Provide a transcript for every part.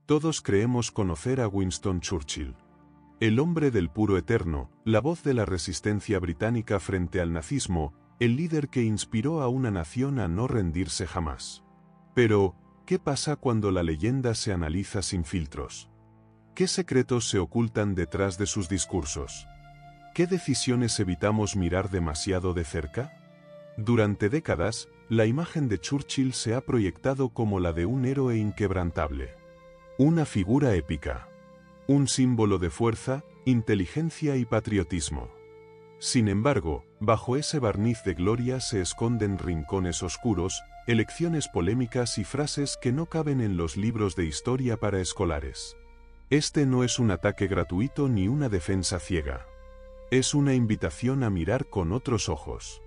Todos creemos conocer a Winston Churchill. El hombre del puro eterno, la voz de la resistencia británica frente al nazismo, el líder que inspiró a una nación a no rendirse jamás. Pero, ¿qué pasa cuando la leyenda se analiza sin filtros? ¿Qué secretos se ocultan detrás de sus discursos? ¿Qué decisiones evitamos mirar demasiado de cerca? Durante décadas, la imagen de Churchill se ha proyectado como la de un héroe inquebrantable. Una figura épica. Un símbolo de fuerza, inteligencia y patriotismo. Sin embargo, bajo ese barniz de gloria se esconden rincones oscuros, elecciones polémicas y frases que no caben en los libros de historia para escolares. Este no es un ataque gratuito ni una defensa ciega. Es una invitación a mirar con otros ojos.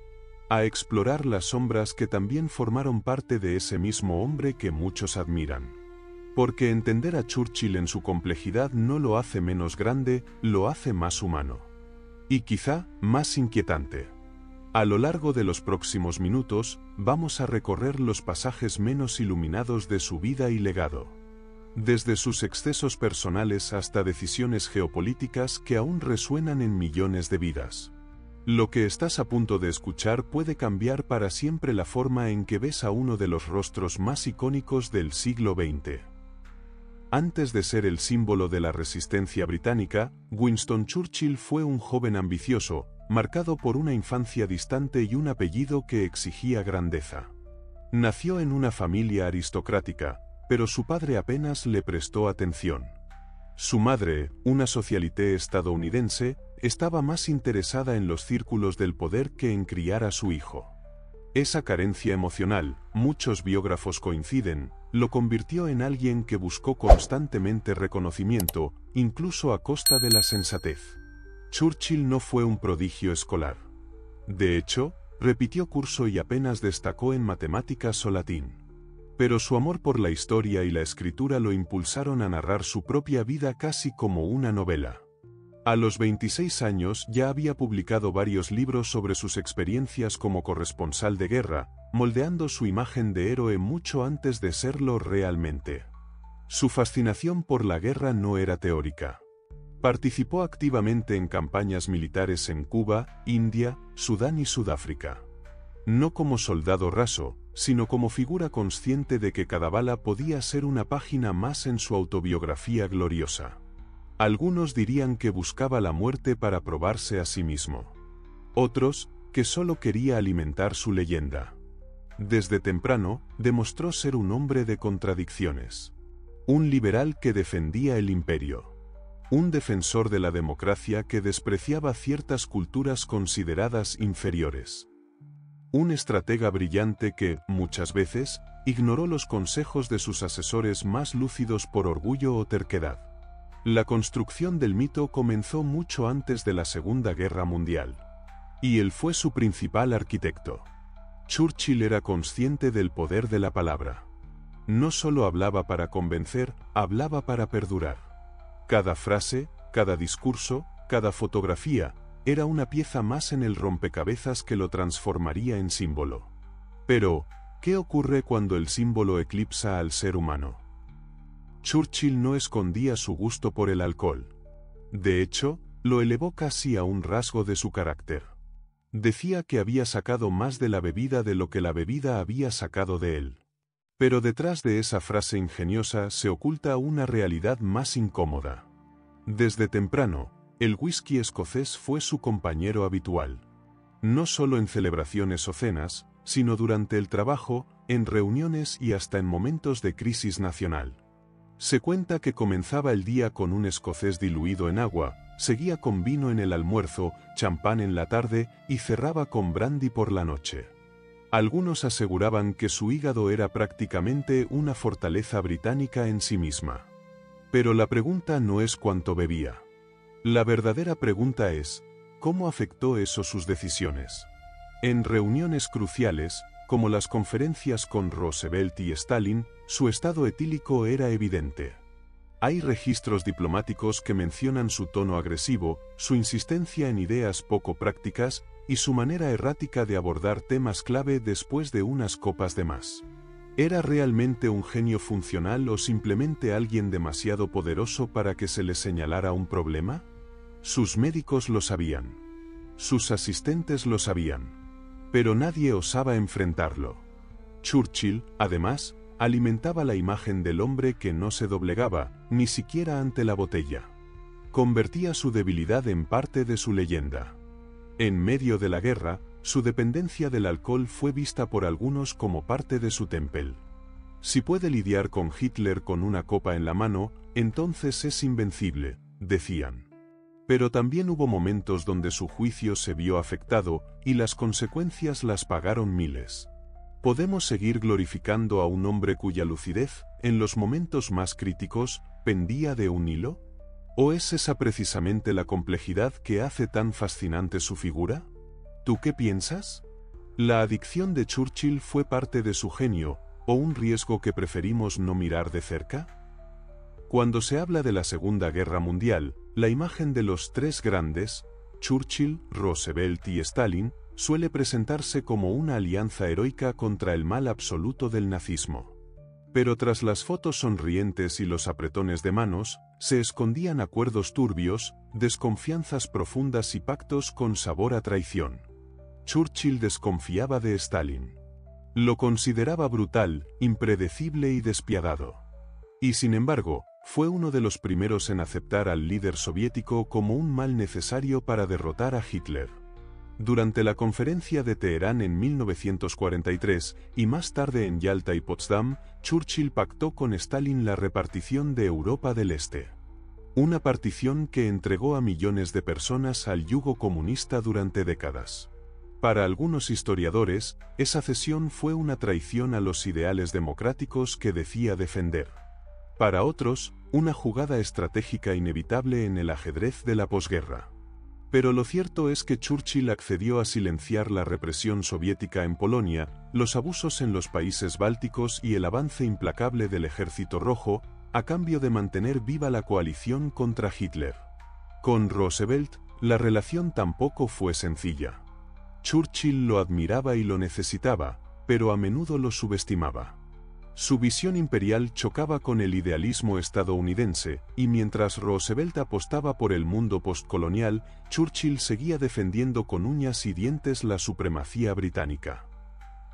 A explorar las sombras que también formaron parte de ese mismo hombre que muchos admiran. Porque entender a Churchill en su complejidad no lo hace menos grande, lo hace más humano. Y quizá, más inquietante. A lo largo de los próximos minutos, vamos a recorrer los pasajes menos iluminados de su vida y legado. Desde sus excesos personales hasta decisiones geopolíticas que aún resuenan en millones de vidas. Lo que estás a punto de escuchar puede cambiar para siempre la forma en que ves a uno de los rostros más icónicos del siglo XX. Antes de ser el símbolo de la resistencia británica, Winston Churchill fue un joven ambicioso, marcado por una infancia distante y un apellido que exigía grandeza. Nació en una familia aristocrática, pero su padre apenas le prestó atención. Su madre, una socialité estadounidense, estaba más interesada en los círculos del poder que en criar a su hijo. Esa carencia emocional, muchos biógrafos coinciden, lo convirtió en alguien que buscó constantemente reconocimiento, incluso a costa de la sensatez. Churchill no fue un prodigio escolar. De hecho, repitió curso y apenas destacó en matemáticas o latín. Pero su amor por la historia y la escritura lo impulsaron a narrar su propia vida casi como una novela. A los 26 años ya había publicado varios libros sobre sus experiencias como corresponsal de guerra, moldeando su imagen de héroe mucho antes de serlo realmente. Su fascinación por la guerra no era teórica. Participó activamente en campañas militares en Cuba, India, Sudán y Sudáfrica. No como soldado raso, sino como figura consciente de que cada bala podía ser una página más en su autobiografía gloriosa. Algunos dirían que buscaba la muerte para probarse a sí mismo. Otros, que solo quería alimentar su leyenda. Desde temprano, demostró ser un hombre de contradicciones. Un liberal que defendía el imperio. Un defensor de la democracia que despreciaba ciertas culturas consideradas inferiores. Un estratega brillante que, muchas veces, ignoró los consejos de sus asesores más lúcidos por orgullo o terquedad. La construcción del mito comenzó mucho antes de la Segunda Guerra Mundial. Y él fue su principal arquitecto. Churchill era consciente del poder de la palabra. No solo hablaba para convencer, hablaba para perdurar. Cada frase, cada discurso, cada fotografía, era una pieza más en el rompecabezas que lo transformaría en símbolo. Pero, ¿qué ocurre cuando el símbolo eclipsa al ser humano? Churchill no escondía su gusto por el alcohol. De hecho, lo elevó casi a un rasgo de su carácter. Decía que había sacado más de la bebida de lo que la bebida había sacado de él. Pero detrás de esa frase ingeniosa se oculta una realidad más incómoda. Desde temprano, el whisky escocés fue su compañero habitual. No solo en celebraciones o cenas, sino durante el trabajo, en reuniones y hasta en momentos de crisis nacional. Se cuenta que comenzaba el día con un escocés diluido en agua, seguía con vino en el almuerzo, champán en la tarde y cerraba con brandy por la noche. Algunos aseguraban que su hígado era prácticamente una fortaleza británica en sí misma. Pero la pregunta no es cuánto bebía. La verdadera pregunta es, ¿cómo afectó eso sus decisiones? En reuniones cruciales, como las conferencias con Roosevelt y Stalin, su estado etílico era evidente. Hay registros diplomáticos que mencionan su tono agresivo, su insistencia en ideas poco prácticas y su manera errática de abordar temas clave después de unas copas de más. ¿Era realmente un genio funcional o simplemente alguien demasiado poderoso para que se le señalara un problema? Sus médicos lo sabían. Sus asistentes lo sabían. Pero nadie osaba enfrentarlo. Churchill, además, alimentaba la imagen del hombre que no se doblegaba, ni siquiera ante la botella. Convertía su debilidad en parte de su leyenda. En medio de la guerra, su dependencia del alcohol fue vista por algunos como parte de su temple. Si puede lidiar con Hitler con una copa en la mano, entonces es invencible, decían. Pero también hubo momentos donde su juicio se vio afectado y las consecuencias las pagaron miles. ¿Podemos seguir glorificando a un hombre cuya lucidez, en los momentos más críticos, pendía de un hilo? ¿O es esa precisamente la complejidad que hace tan fascinante su figura? ¿Tú qué piensas? ¿La adicción de Churchill fue parte de su genio, o un riesgo que preferimos no mirar de cerca? Cuando se habla de la Segunda Guerra Mundial, la imagen de los tres grandes, Churchill, Roosevelt y Stalin, suele presentarse como una alianza heroica contra el mal absoluto del nazismo. Pero tras las fotos sonrientes y los apretones de manos, se escondían acuerdos turbios, desconfianzas profundas y pactos con sabor a traición. Churchill desconfiaba de Stalin. Lo consideraba brutal, impredecible y despiadado. Y sin embargo, fue uno de los primeros en aceptar al líder soviético como un mal necesario para derrotar a Hitler. Durante la conferencia de Teherán en 1943 y más tarde en Yalta y Potsdam, Churchill pactó con Stalin la repartición de Europa del Este. Una partición que entregó a millones de personas al yugo comunista durante décadas. Para algunos historiadores, esa cesión fue una traición a los ideales democráticos que decía defender. Para otros, una jugada estratégica inevitable en el ajedrez de la posguerra. Pero lo cierto es que Churchill accedió a silenciar la represión soviética en Polonia, los abusos en los países bálticos y el avance implacable del Ejército Rojo, a cambio de mantener viva la coalición contra Hitler. Con Roosevelt, la relación tampoco fue sencilla. Churchill lo admiraba y lo necesitaba, pero a menudo lo subestimaba. Su visión imperial chocaba con el idealismo estadounidense, y mientras Roosevelt apostaba por el mundo postcolonial, Churchill seguía defendiendo con uñas y dientes la supremacía británica.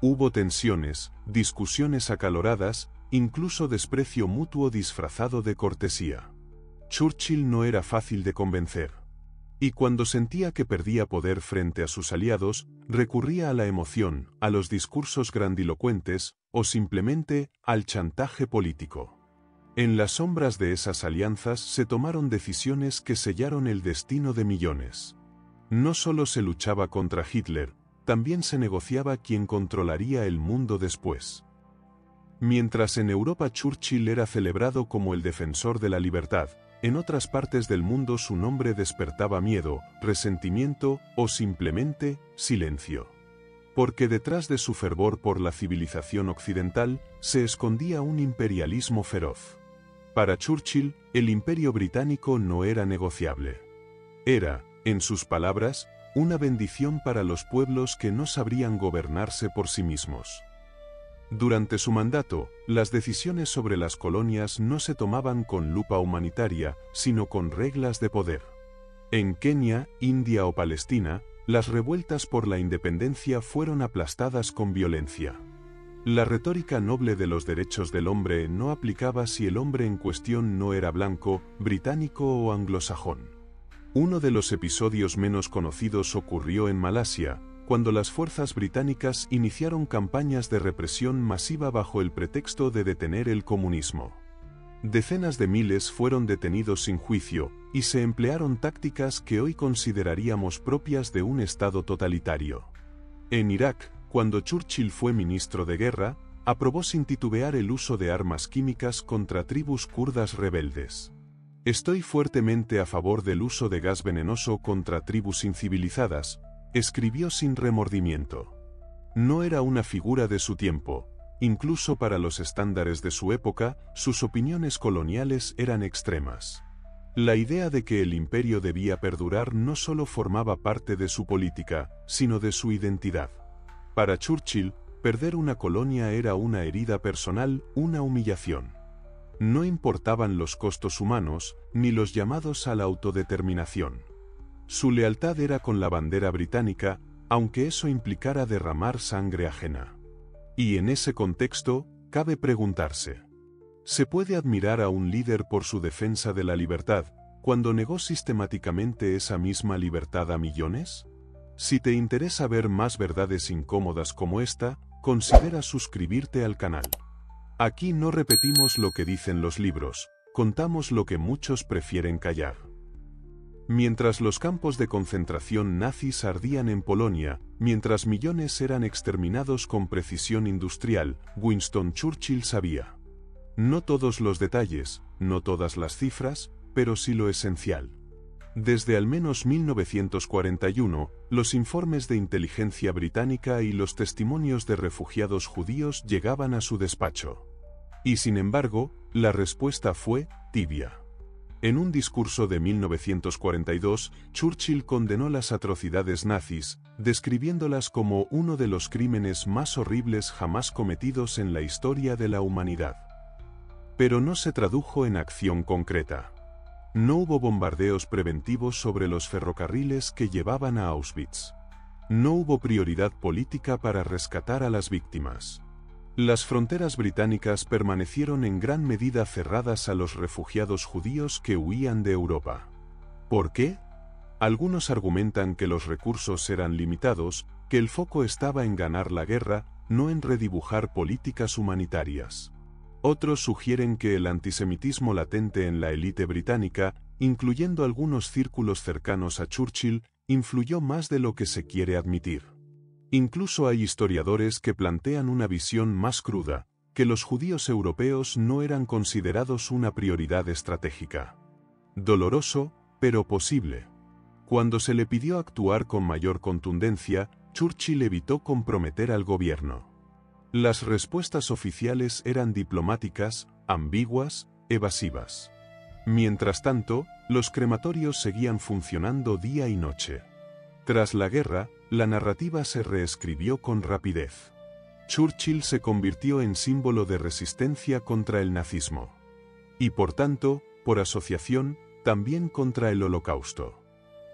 Hubo tensiones, discusiones acaloradas, incluso desprecio mutuo disfrazado de cortesía. Churchill no era fácil de convencer. Y cuando sentía que perdía poder frente a sus aliados, recurría a la emoción, a los discursos grandilocuentes, o simplemente al chantaje político. En las sombras de esas alianzas se tomaron decisiones que sellaron el destino de millones. No solo se luchaba contra Hitler, también se negociaba quién controlaría el mundo después. Mientras en Europa Churchill era celebrado como el defensor de la libertad, en otras partes del mundo su nombre despertaba miedo, resentimiento o simplemente silencio. Porque detrás de su fervor por la civilización occidental se escondía un imperialismo feroz. Para Churchill, el imperio británico no era negociable. Era, en sus palabras, una bendición para los pueblos que no sabrían gobernarse por sí mismos. Durante su mandato, las decisiones sobre las colonias no se tomaban con lupa humanitaria, sino con reglas de poder. En Kenia, India o Palestina, las revueltas por la independencia fueron aplastadas con violencia. La retórica noble de los derechos del hombre no aplicaba si el hombre en cuestión no era blanco, británico o anglosajón. Uno de los episodios menos conocidos ocurrió en Malasia, cuando las fuerzas británicas iniciaron campañas de represión masiva bajo el pretexto de detener el comunismo. Decenas de miles fueron detenidos sin juicio, y se emplearon tácticas que hoy consideraríamos propias de un Estado totalitario. En Irak, cuando Churchill fue ministro de guerra, aprobó sin titubear el uso de armas químicas contra tribus kurdas rebeldes. Estoy fuertemente a favor del uso de gas venenoso contra tribus incivilizadas, escribió sin remordimiento. No era una figura de su tiempo, incluso para los estándares de su época, sus opiniones coloniales eran extremas. La idea de que el imperio debía perdurar no solo formaba parte de su política, sino de su identidad. Para Churchill, perder una colonia era una herida personal, una humillación. No importaban los costos humanos, ni los llamados a la autodeterminación. Su lealtad era con la bandera británica, aunque eso implicara derramar sangre ajena. Y en ese contexto, cabe preguntarse: ¿se puede admirar a un líder por su defensa de la libertad, cuando negó sistemáticamente esa misma libertad a millones? Si te interesa ver más verdades incómodas como esta, considera suscribirte al canal. Aquí no repetimos lo que dicen los libros, contamos lo que muchos prefieren callar. Mientras los campos de concentración nazis ardían en Polonia, mientras millones eran exterminados con precisión industrial, Winston Churchill sabía. No todos los detalles, no todas las cifras, pero sí lo esencial. Desde al menos 1941, los informes de inteligencia británica y los testimonios de refugiados judíos llegaban a su despacho. Y sin embargo, la respuesta fue tibia. En un discurso de 1942, Churchill condenó las atrocidades nazis, describiéndolas como uno de los crímenes más horribles jamás cometidos en la historia de la humanidad. Pero no se tradujo en acción concreta. No hubo bombardeos preventivos sobre los ferrocarriles que llevaban a Auschwitz. No hubo prioridad política para rescatar a las víctimas. Las fronteras británicas permanecieron en gran medida cerradas a los refugiados judíos que huían de Europa. ¿Por qué? Algunos argumentan que los recursos eran limitados, que el foco estaba en ganar la guerra, no en redibujar políticas humanitarias. Otros sugieren que el antisemitismo latente en la élite británica, incluyendo algunos círculos cercanos a Churchill, influyó más de lo que se quiere admitir. Incluso hay historiadores que plantean una visión más cruda, que los judíos europeos no eran considerados una prioridad estratégica. Doloroso, pero posible. Cuando se le pidió actuar con mayor contundencia, Churchill evitó comprometer al gobierno. Las respuestas oficiales eran diplomáticas, ambiguas, evasivas. Mientras tanto, los crematorios seguían funcionando día y noche. Tras la guerra, la narrativa se reescribió con rapidez. Churchill se convirtió en símbolo de resistencia contra el nazismo. Y por tanto, por asociación, también contra el Holocausto.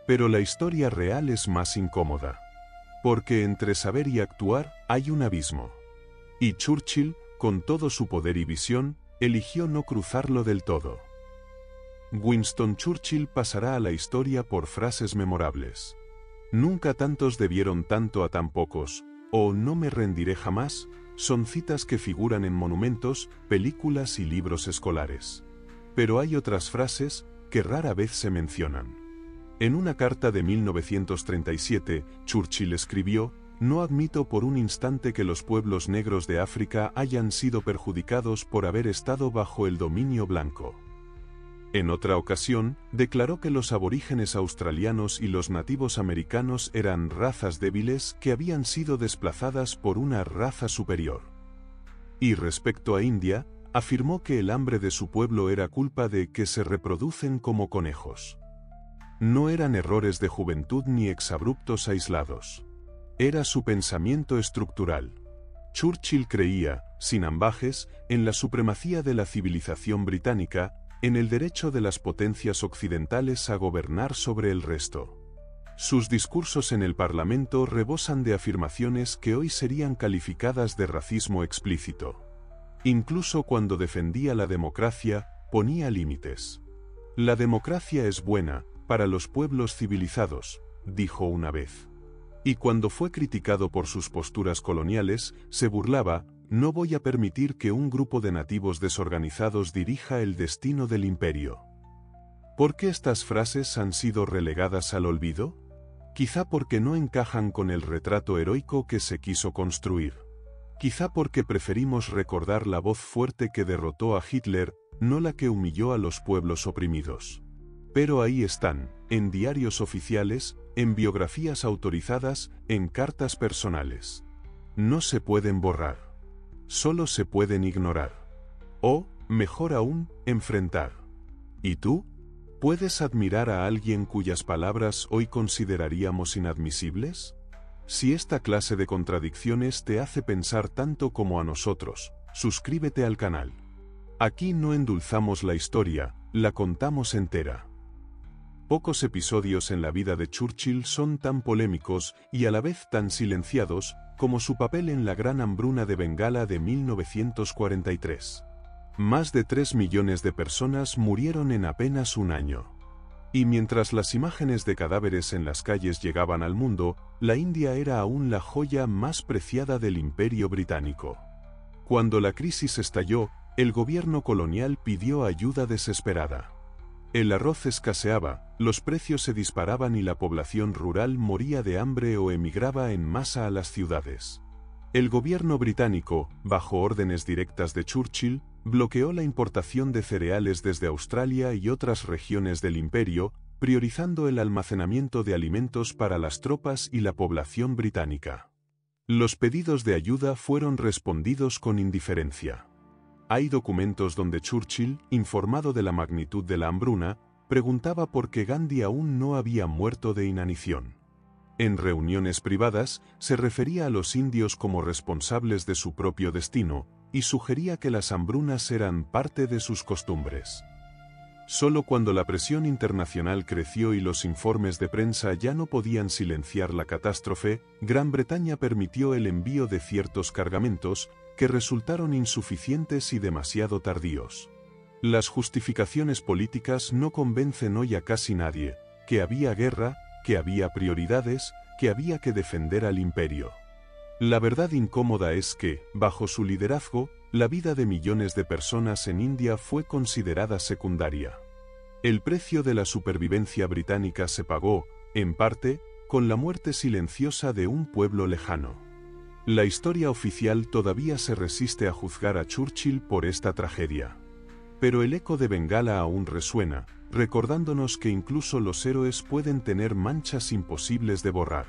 Pero la historia real es más incómoda. Porque entre saber y actuar hay un abismo. Y Churchill, con todo su poder y visión, eligió no cruzarlo del todo. Winston Churchill pasará a la historia por frases memorables. Nunca tantos debieron tanto a tan pocos, o no me rendiré jamás, son citas que figuran en monumentos, películas y libros escolares. Pero hay otras frases que rara vez se mencionan. En una carta de 1937, Churchill escribió: "No admito por un instante que los pueblos negros de África hayan sido perjudicados por haber estado bajo el dominio blanco". En otra ocasión, declaró que los aborígenes australianos y los nativos americanos eran razas débiles que habían sido desplazadas por una raza superior. Y respecto a India, afirmó que el hambre de su pueblo era culpa de que se reproducen como conejos. No eran errores de juventud ni exabruptos aislados. Era su pensamiento estructural. Churchill creía, sin ambages, en la supremacía de la civilización británica, en el derecho de las potencias occidentales a gobernar sobre el resto. Sus discursos en el Parlamento rebosan de afirmaciones que hoy serían calificadas de racismo explícito. Incluso cuando defendía la democracia, ponía límites. La democracia es buena para los pueblos civilizados, dijo una vez. Y cuando fue criticado por sus posturas coloniales, se burlaba: "No voy a permitir que un grupo de nativos desorganizados dirija el destino del imperio". ¿Por qué estas frases han sido relegadas al olvido? Quizá porque no encajan con el retrato heroico que se quiso construir. Quizá porque preferimos recordar la voz fuerte que derrotó a Hitler, no la que humilló a los pueblos oprimidos. Pero ahí están, en diarios oficiales, en biografías autorizadas, en cartas personales. No se pueden borrar. Solo se pueden ignorar. O, mejor aún, enfrentar. ¿Y tú? ¿Puedes admirar a alguien cuyas palabras hoy consideraríamos inadmisibles? Si esta clase de contradicciones te hace pensar tanto como a nosotros, suscríbete al canal. Aquí no endulzamos la historia, la contamos entera. Pocos episodios en la vida de Churchill son tan polémicos y a la vez tan silenciados como su papel en la Gran Hambruna de Bengala de 1943. Más de 3 millones de personas murieron en apenas un año. Y mientras las imágenes de cadáveres en las calles llegaban al mundo, la India era aún la joya más preciada del Imperio Británico. Cuando la crisis estalló, el gobierno colonial pidió ayuda desesperada. El arroz escaseaba, los precios se disparaban y la población rural moría de hambre o emigraba en masa a las ciudades. El gobierno británico, bajo órdenes directas de Churchill, bloqueó la importación de cereales desde Australia y otras regiones del imperio, priorizando el almacenamiento de alimentos para las tropas y la población británica. Los pedidos de ayuda fueron respondidos con indiferencia. Hay documentos donde Churchill, informado de la magnitud de la hambruna, preguntaba por qué Gandhi aún no había muerto de inanición. En reuniones privadas, se refería a los indios como responsables de su propio destino, y sugería que las hambrunas eran parte de sus costumbres. Solo cuando la presión internacional creció y los informes de prensa ya no podían silenciar la catástrofe, Gran Bretaña permitió el envío de ciertos cargamentos, que resultaron insuficientes y demasiado tardíos. Las justificaciones políticas no convencen hoy a casi nadie, que había guerra, que había prioridades, que había que defender al imperio. La verdad incómoda es que, bajo su liderazgo, la vida de millones de personas en India fue considerada secundaria. El precio de la supervivencia británica se pagó, en parte, con la muerte silenciosa de un pueblo lejano. La historia oficial todavía se resiste a juzgar a Churchill por esta tragedia. Pero el eco de Bengala aún resuena, recordándonos que incluso los héroes pueden tener manchas imposibles de borrar.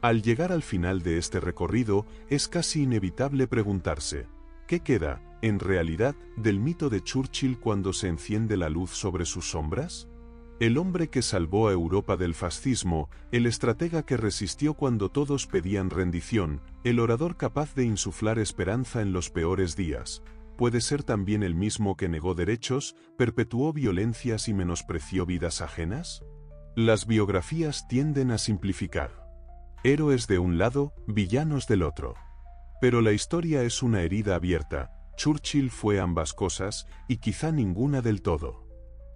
Al llegar al final de este recorrido, es casi inevitable preguntarse, ¿qué queda, en realidad, del mito de Churchill cuando se enciende la luz sobre sus sombras? El hombre que salvó a Europa del fascismo, el estratega que resistió cuando todos pedían rendición, el orador capaz de insuflar esperanza en los peores días, ¿puede ser también el mismo que negó derechos, perpetuó violencias y menospreció vidas ajenas? Las biografías tienden a simplificar. Héroes de un lado, villanos del otro. Pero la historia es una herida abierta. Churchill fue ambas cosas, y quizá ninguna del todo.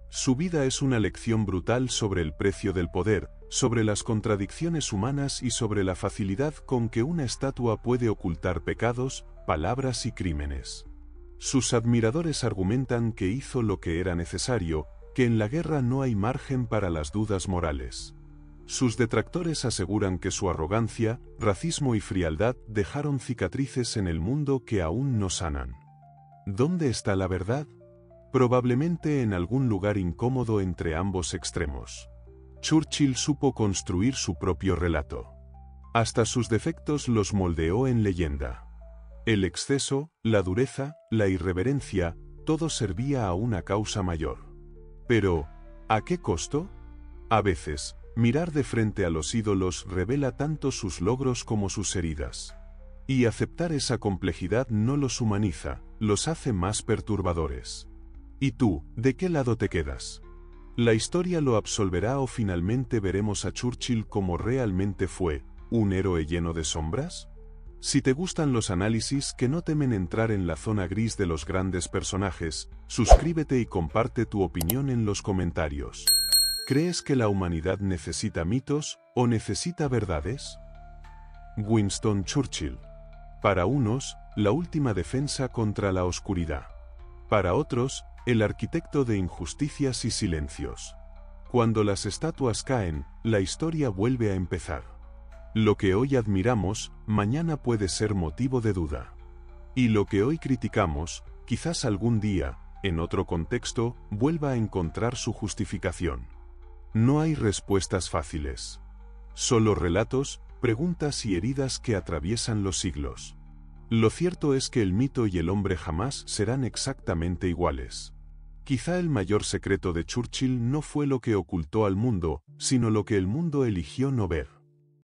Su vida es una lección brutal sobre el precio del poder, sobre las contradicciones humanas y sobre la facilidad con que una estatua puede ocultar pecados, palabras y crímenes. Sus admiradores argumentan que hizo lo que era necesario, que en la guerra no hay margen para las dudas morales. Sus detractores aseguran que su arrogancia, racismo y frialdad dejaron cicatrices en el mundo que aún no sanan. ¿Dónde está la verdad? Probablemente en algún lugar incómodo entre ambos extremos. Churchill supo construir su propio relato. Hasta sus defectos los moldeó en leyenda. El exceso, la dureza, la irreverencia, todo servía a una causa mayor. Pero, ¿a qué costo? A veces, mirar de frente a los ídolos revela tanto sus logros como sus heridas. Y aceptar esa complejidad no los humaniza, los hace más perturbadores. ¿Y tú, de qué lado te quedas? ¿La historia lo absolverá o finalmente veremos a Churchill como realmente fue, un héroe lleno de sombras? Si te gustan los análisis que no temen entrar en la zona gris de los grandes personajes, suscríbete y comparte tu opinión en los comentarios. ¿Crees que la humanidad necesita mitos o necesita verdades? Winston Churchill. Para unos, la última defensa contra la oscuridad. Para otros, el arquitecto de injusticias y silencios. Cuando las estatuas caen, la historia vuelve a empezar. Lo que hoy admiramos, mañana puede ser motivo de duda. Y lo que hoy criticamos, quizás algún día, en otro contexto, vuelva a encontrar su justificación. No hay respuestas fáciles. Solo relatos, preguntas y heridas que atraviesan los siglos. Lo cierto es que el mito y el hombre jamás serán exactamente iguales. Quizá el mayor secreto de Churchill no fue lo que ocultó al mundo, sino lo que el mundo eligió no ver.